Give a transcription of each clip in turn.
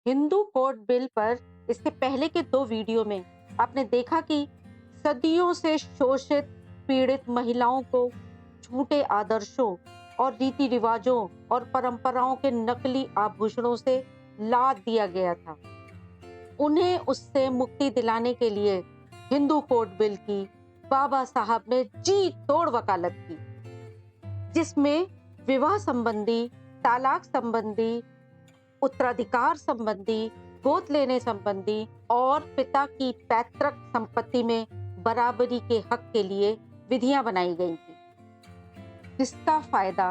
Hindu code bill पर इससे पहले के दो वीडियो में आपने देखा कि सदियों से शोषित पीड़ित महिलाओं को झूठे आदर्शों और रीति रिवाजों और परंपराओं के नकली आभूषणों से लाद दिया गया था। उन्हें उससे मुक्ति दिलाने के लिए हिंदू कोड बिल की बाबा साहब ने जी तोड़ वकालत की, जिसमें विवाह संबंधी, तालाक संबंधी, उत्तराधिकार संबंधी, गोद लेने संबंधी और पिता की पैतृक संपत्ति में बराबरी के हक के लिए विधियां बनाई गई थी, जिसका फायदा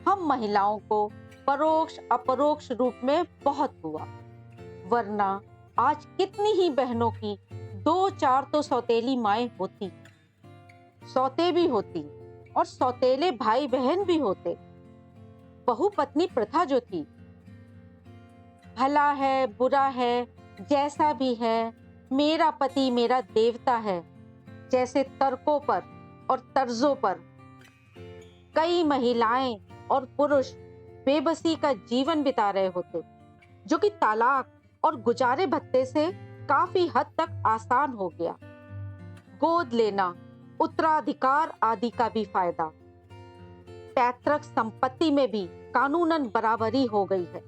हम महिलाओं को परोक्ष अपरोक्ष रूप में बहुत हुआ। वरना आज कितनी ही बहनों की दो चार तो सौतेली माएं होती, सौते भी होती और सौतेले भाई बहन भी होते। बहुपत्नी प्रथा जो थी, भला है बुरा है जैसा भी है, मेरा पति मेरा देवता है जैसे तर्कों पर और तर्जों पर कई महिलाएं और पुरुष बेबसी का जीवन बिता रहे होते, जो कि तालाक और गुजारे भत्ते से काफी हद तक आसान हो गया। गोद लेना, उत्तराधिकार आदि का भी फायदा, पैतृक संपत्ति में भी कानूनन बराबरी हो गई है।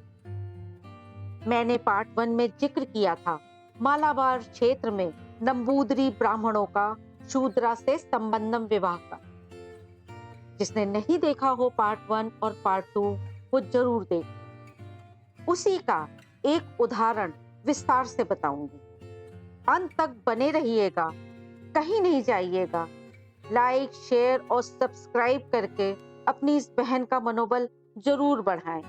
मैंने पार्ट 1 में जिक्र किया था मालाबार क्षेत्र में नंबूदरी ब्राह्मणों का शूद्रा से संबंधम विवाह का। जिसने नहीं देखा हो पार्ट 1 और पार्ट 2 वो जरूर देख। उसी का एक उदाहरण विस्तार से बताऊंगी। अंत तक बने रहिएगा, कहीं नहीं जाइएगा। लाइक, शेयर और सब्सक्राइब करके अपनी इस बहन का मनोबल जरूर बढ़ाएं।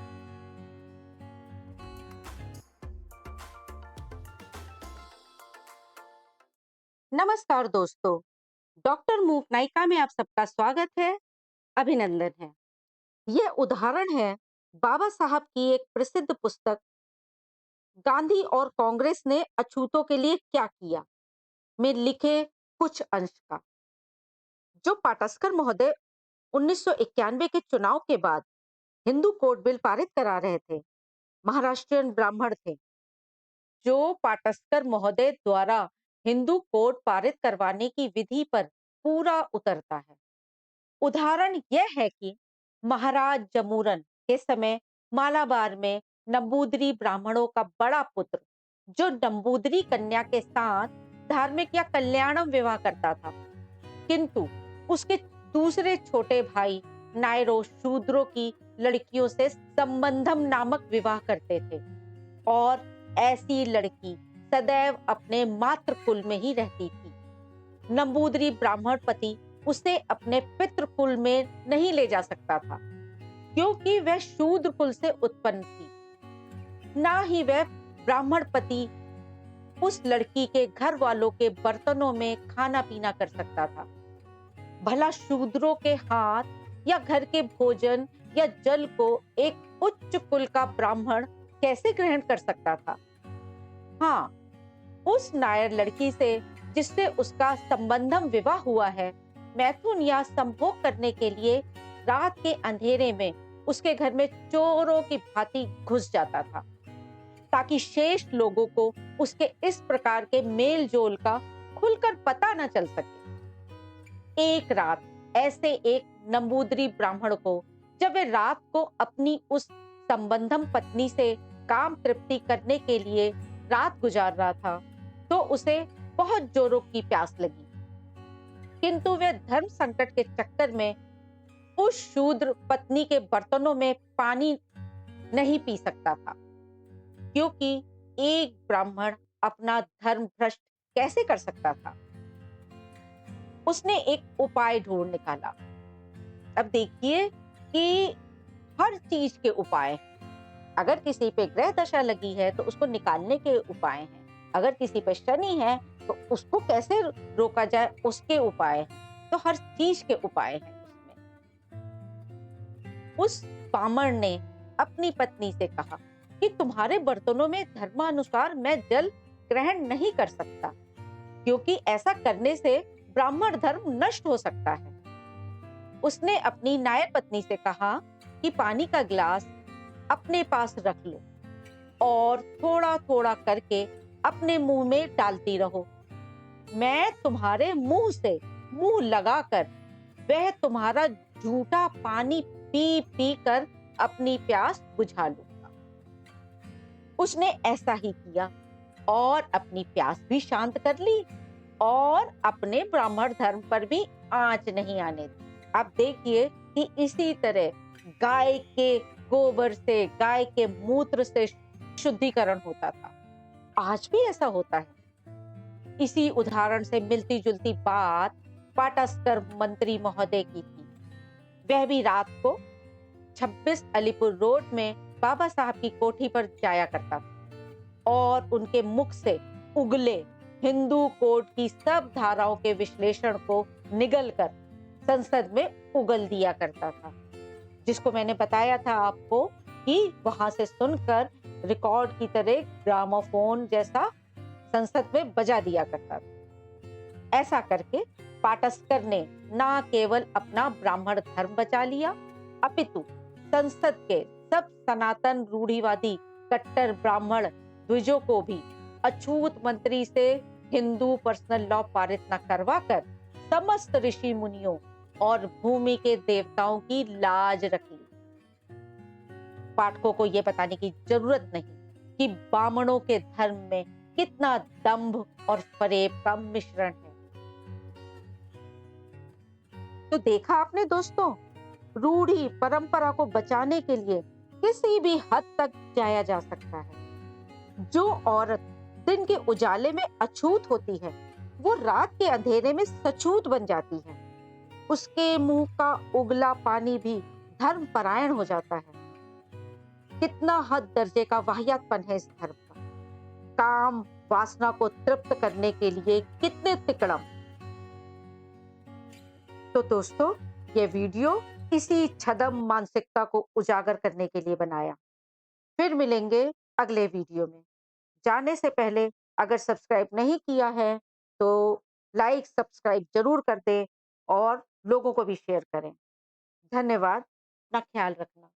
नमस्कार दोस्तों, डॉक्टर मूक नायिका में आप सबका स्वागत है, अभिनंदन है। यह उदाहरण है बाबा साहब की एक प्रसिद्ध पुस्तक गांधी और कांग्रेस ने अछूतों के लिए क्या किया में लिखे कुछ अंश का। जो पाटस्कर महोदय 1991 के चुनाव के बाद हिंदू कोड बिल पारित करा रहे थे, महाराष्ट्रियन ब्राह्मण थे। जो पाटस्कर महोदय द्वारा हिंदू कोड पारित करवाने की विधि पर पूरा उतरता है। उदाहरण यह है कि महाराज जमूरन के समय मालाबार में नंबूदरी ब्राह्मणों का बड़ा पुत्र, जो नंबूदरी कन्या के साथ धार्मिक या कल्याणम विवाह करता था, किंतु उसके दूसरे छोटे भाई नायरो शूद्रों की लड़कियों से संबंधम नामक विवाह करते थे, और ऐसी लड़की सदैव अपने मातृ कुल में ही रहती थी। नंबूदरी ब्राह्मण पति उसे अपने पितृ कुल में नहीं ले जा सकता था, क्योंकि वह शूद्र कुल से उत्पन्न थी। ना ही वह ब्राह्मण पति उस लड़की के घर वालों के बर्तनों में खाना पीना कर सकता था। भला शूद्रों के हाथ या घर के भोजन या जल को एक उच्च कुल का ब्राह्मण कैसे ग्रहण कर सकता था? हाँ, उस नायर लड़की से जिससे उसका संबंधम विवाह हुआ है, मैथुन या संभोग करने के लिए रात के अंधेरे में उसके घर में चोरों की भांति घुस जाता था, ताकि शेष लोगों को उसके इस प्रकार के मेल जोल का खुलकर पता न चल सके। एक रात ऐसे एक नंबूदरी ब्राह्मण को, जब वह रात को अपनी उस संबंधम पत्नी से काम तृप्ति करने के लिए रात गुजार रहा था, तो उसे बहुत जोरों की प्यास लगी। किंतु वह धर्म संकट के चक्कर में उस शूद्र पत्नी के बर्तनों में पानी नहीं पी सकता था, क्योंकि एक ब्राह्मण अपना धर्म भ्रष्ट कैसे कर सकता था। उसने एक उपाय ढूंढ निकाला। अब देखिए कि हर चीज के उपाय हैं। अगर किसी पे ग्रह दशा लगी है तो उसको निकालने के उपाय हैं। अगर किसी पे शनि है तो उसको कैसे रोका जाए, उसके उपाय हैं। तो हर चीज के उपाय हैं उसमें। उस बामण ने अपनी पत्नी से कहा कि तुम्हारे बर्तनों में धर्मानुसार मैं जल ग्रहण नहीं कर सकता, क्योंकि ऐसा करने से ब्राह्मण धर्म नष्ट हो सकता है। उसने अपनी नायर पत्नी से कहा कि पानी का गिलास अपने पास रख लो और थोड़ा थोड़ा करके अपने मुंह में डालती रहो। मैं तुम्हारे मुंह से मुंह लगाकर वह तुम्हारा झूठा पानी पी पी कर अपनी प्यास बुझा लूंगा। उसने ऐसा ही किया और अपनी प्यास भी शांत कर ली और अपने ब्राह्मण धर्म पर भी आंच नहीं आने दी। अब देखिए कि इसी तरह गाय के गोबर से, गाय के मूत्र से शुद्धिकरण होता था। आज भी ऐसा होता है। इसी उदाहरण से मिलती जुलती बात पाटस्कर मंत्री महोदय की थी। वह भी रात को 26 अलीपुर रोड में बाबा साहब की कोठी पर जाया करता था और उनके मुख से उगले हिंदू कोड की सब धाराओं के विश्लेषण को निगल कर संसद में उगल दिया करता था, जिसको मैंने बताया था आपको कि वहां से सुनकर रिकॉर्ड की तरह ग्रामोफोन जैसा संसद में बजा दिया करता था। ऐसा करके पाटस्कर ने ना केवल अपना ब्राह्मण धर्म बचा लिया, अपितु संसद के सब सनातन रूढ़िवादी कट्टर ब्राह्मण द्विजों को भी अछूत मंत्री से हिंदू पर्सनल लॉ पारित न करवाकर समस्त ऋषि मुनियों और भूमि के देवताओं की लाज रख ली। पाठकों को यह बताने की जरूरत नहीं कि ब्राह्मणों के धर्म में कितना दंभ और फरेब का मिश्रण है। तो देखा आपने दोस्तों, रूढ़ी परंपरा को बचाने के लिए किसी भी हद तक जाया जा सकता है। जो औरत दिन के उजाले में अछूत होती है, वो रात के अंधेरे में सछूत बन जाती है। उसके मुंह का उगला पानी भी धर्म परायण हो जाता है। कितना हद दर्जे का वाहियातपन है इस धर्म का। काम वासना को तृप्त करने के लिए कितने तिकड़म। तो दोस्तों, ये वीडियो इसी छदम मानसिकता को उजागर करने के लिए बनाया। फिर मिलेंगे अगले वीडियो में। जाने से पहले अगर सब्सक्राइब नहीं किया है तो लाइक सब्सक्राइब जरूर कर दें और लोगों को भी शेयर करें। धन्यवाद। अपना ख्याल रखना।